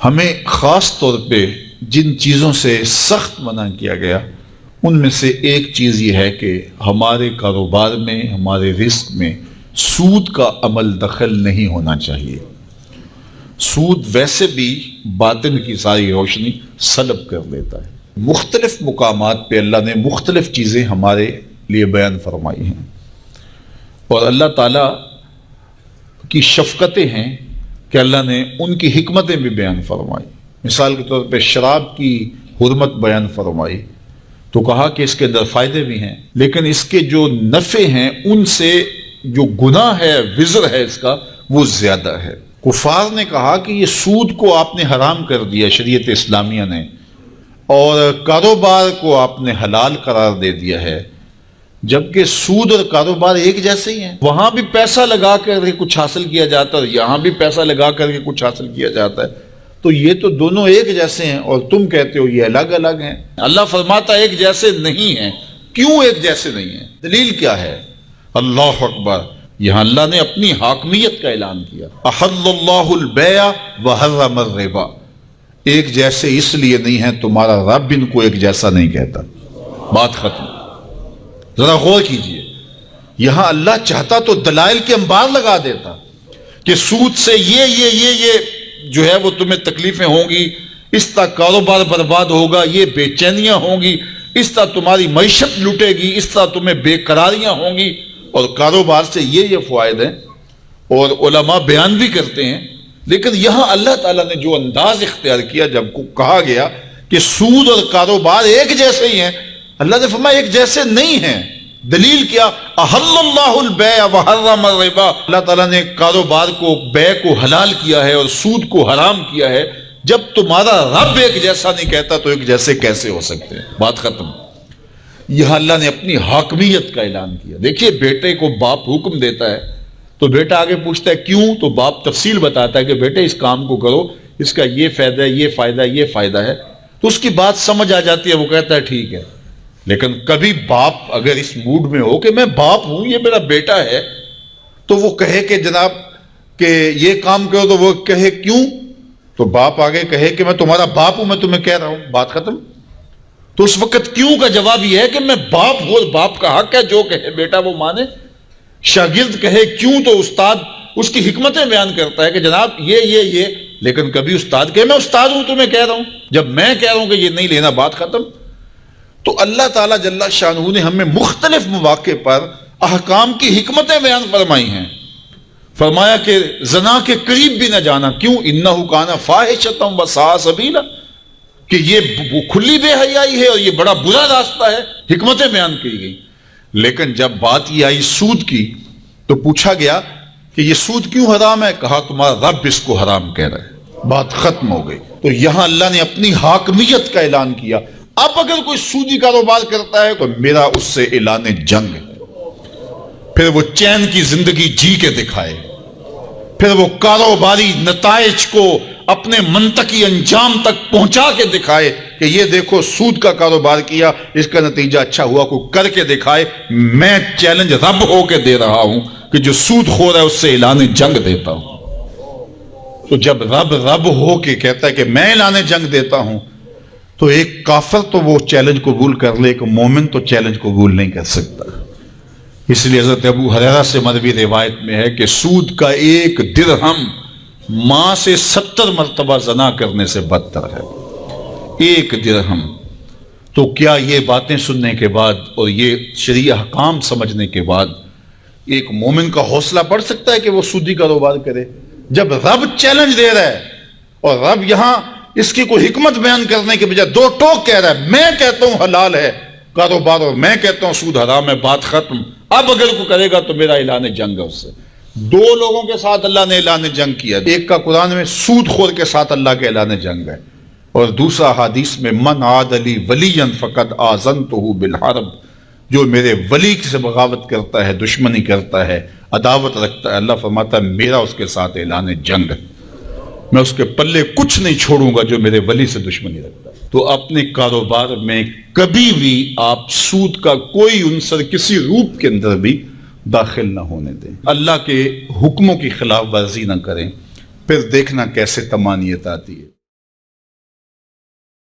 ہمیں خاص طور پہ جن چیزوں سے سخت منع کیا گیا ان میں سے ایک چیز یہ ہے کہ ہمارے کاروبار میں، ہمارے رزق میں سود کا عمل دخل نہیں ہونا چاہیے۔ سود ویسے بھی باطن کی ساری روشنی سلب کر لیتا ہے۔ مختلف مقامات پہ اللہ نے مختلف چیزیں ہمارے لیے بیان فرمائی ہیں، اور اللہ تعالیٰ کی شفقتیں ہیں کہ اللہ نے ان کی حکمتیں بھی بیان فرمائی۔ مثال کے طور پہ شراب کی حرمت بیان فرمائی تو کہا کہ اس کے اندر فائدے بھی ہیں، لیکن اس کے جو نفع ہیں ان سے جو گناہ ہے، وزر ہے اس کا، وہ زیادہ ہے۔ کفار نے کہا کہ یہ سود کو آپ نے حرام کر دیا شریعت اسلامیہ نے، اور کاروبار کو آپ نے حلال قرار دے دیا ہے، جبکہ سود اور کاروبار ایک جیسے ہی ہیں۔ وہاں بھی پیسہ لگا کر کے کچھ حاصل کیا جاتا ہے اور یہاں بھی پیسہ لگا کر کے کچھ حاصل کیا جاتا ہے، تو یہ تو دونوں ایک جیسے ہیں اور تم کہتے ہو یہ الگ الگ ہیں۔ اللہ فرماتا ہے ایک جیسے نہیں ہیں۔ کیوں ایک جیسے نہیں ہیں؟ دلیل کیا ہے؟ اللہ اکبر! یہاں اللہ نے اپنی حاکمیت کا اعلان کیا۔ احل اللہ البیع وحرم الربا۔ ایک جیسے اس لیے نہیں ہیں، تمہارا رب ان کو ایک جیسا نہیں کہتا۔ بات ختم۔ ذرا غور کیجئے، یہاں اللہ چاہتا تو دلائل کے انبار لگا دیتا کہ سود سے یہ جو ہے وہ تمہیں تکلیفیں ہوں گی، اس طرح کاروبار برباد ہوگا، یہ بے چینیاں ہوں گی، اس طرح تمہاری معیشت لٹے گی، اس طرح تمہیں بے قراریاں ہوں گی، اور کاروبار سے یہ فوائد ہیں، اور علماء بیان بھی کرتے ہیں۔ لیکن یہاں اللہ تعالیٰ نے جو انداز اختیار کیا، جب کہا گیا کہ سود اور کاروبار ایک جیسے ہی ہیں، اللہ نے فرمایا ایک جیسے نہیں ہیں۔ دلیل کیا؟ احل اللہ البیع وحرم الربا۔ اللہ تعالیٰ نے کاروبار کو، بیع کو حلال کیا ہے اور سود کو حرام کیا ہے۔ جب تمہارا رب ایک جیسا نہیں کہتا تو ایک جیسے کیسے ہو سکتے ہیں؟ بات ختم۔ یہاں اللہ نے اپنی حاکمیت کا اعلان کیا۔ دیکھیے، بیٹے کو باپ حکم دیتا ہے تو بیٹا آگے پوچھتا ہے کیوں، تو باپ تفصیل بتاتا ہے کہ بیٹے اس کام کو کرو، اس کا یہ فائدہ ہے، یہ فائدہ ہے، یہ فائدہ ہے، تو اس کی بات سمجھ آ جاتی ہے، وہ کہتا ہے ٹھیک ہے۔ لیکن کبھی باپ اگر اس موڈ میں ہو کہ میں باپ ہوں، یہ میرا بیٹا ہے، تو وہ کہے کہ جناب کہ یہ کام کرو، تو وہ کہے کیوں، تو باپ آگے کہے کہ میں تمہارا باپ ہوں، میں تمہیں کہہ رہا ہوں، بات ختم۔ تو اس وقت کیوں کا جواب یہ ہے کہ میں باپ ہوں، اور باپ کا حق ہے جو کہے بیٹا وہ مانے۔ شاگرد کہے کیوں، تو استاد اس کی حکمتیں بیان کرتا ہے کہ جناب یہ، لیکن کبھی استاد کہے میں استاد ہوں، تمہیں کہہ رہا ہوں، جب میں کہہ رہا ہوں کہ یہ نہیں لینا، بات ختم۔ تو اللہ تعالیٰ جل شانہ نے ہمیں مختلف مواقع پر احکام کی حکمتیں بیان فرمائی ہیں۔ فرمایا کہ زنا کے قریب بھی نہ جانا، کیوں؟ انہ کان فاحشۃ وساء سبیلا، کہ یہ کھلی بے حیائی ہے اور یہ بڑا برا راستہ ہے، حکمتیں بیان کی گئی۔ لیکن جب بات یہ آئی سود کی تو پوچھا گیا کہ یہ سود کیوں حرام ہے؟ کہا تمہارا رب اس کو حرام کہہ رہا ہے، بات ختم ہو گئی۔ تو یہاں اللہ نے اپنی حاکمیت کا اعلان کیا۔ اب اگر کوئی سودی کاروبار کرتا ہے تو میرا اس سے اعلان جنگ ہے۔ پھر وہ چین کی زندگی جی کے دکھائے، پھر وہ کاروباری نتائج کو اپنے منطقی انجام تک پہنچا کے دکھائے کہ یہ دیکھو سود کا کاروبار کیا، اس کا نتیجہ اچھا ہوا، کو کر کے دکھائے۔ میں چیلنج رب ہو کے دے رہا ہوں کہ جو سود خور ہے اس سے اعلان جنگ دیتا ہوں۔ تو جب رب ہو کے کہتا ہے کہ میں اعلان جنگ دیتا ہوں، تو ایک کافر تو وہ چیلنج قبول کر لے، ایک مومن تو چیلنج قبول نہیں کر سکتا۔ اس لیے حضرت ابو ہریرہ سے مروی روایت میں ہے کہ سود کا ایک درہم ماں سے 70 مرتبہ زنا کرنے سے بدتر ہے۔ ایک درہم۔ تو کیا یہ باتیں سننے کے بعد اور یہ شرعی احکام سمجھنے کے بعد ایک مومن کا حوصلہ بڑھ سکتا ہے کہ وہ سودی کاروبار کرے؟ جب رب چیلنج دے رہا ہے اور رب یہاں اس کی کوئی حکمت بیان کرنے کے بجائے دو ٹوک کہہ رہا ہے، میں کہتا ہوں حلال ہے کاروبار اور میں کہتا ہوں سود حرام ہے، بات ختم۔ اب اگر کوئی کرے گا تو میرا اعلان جنگ ہے اس سے۔ دو لوگوں کے ساتھ اللہ نے اعلان جنگ کیا، ایک کا قرآن میں سود خور کے ساتھ اللہ کے اعلان جنگ ہے، اور دوسرا حدیث میں من عاد لی ولیا فقد آذنتہ بالحرب، جو میرے ولی سے بغاوت کرتا ہے، دشمنی کرتا ہے، عداوت رکھتا ہے، اللہ فرماتا ہے میرا اس کے ساتھ اعلان جنگ ہے، میں اس کے پلے کچھ نہیں چھوڑوں گا جو میرے ولی سے دشمنی رکھتا ہے۔ تو اپنے کاروبار میں کبھی بھی آپ سود کا کوئی عنصر کسی روپ کے اندر بھی داخل نہ ہونے دیں، اللہ کے حکموں کی خلاف ورزی نہ کریں، پھر دیکھنا کیسے طمانینت آتی ہے۔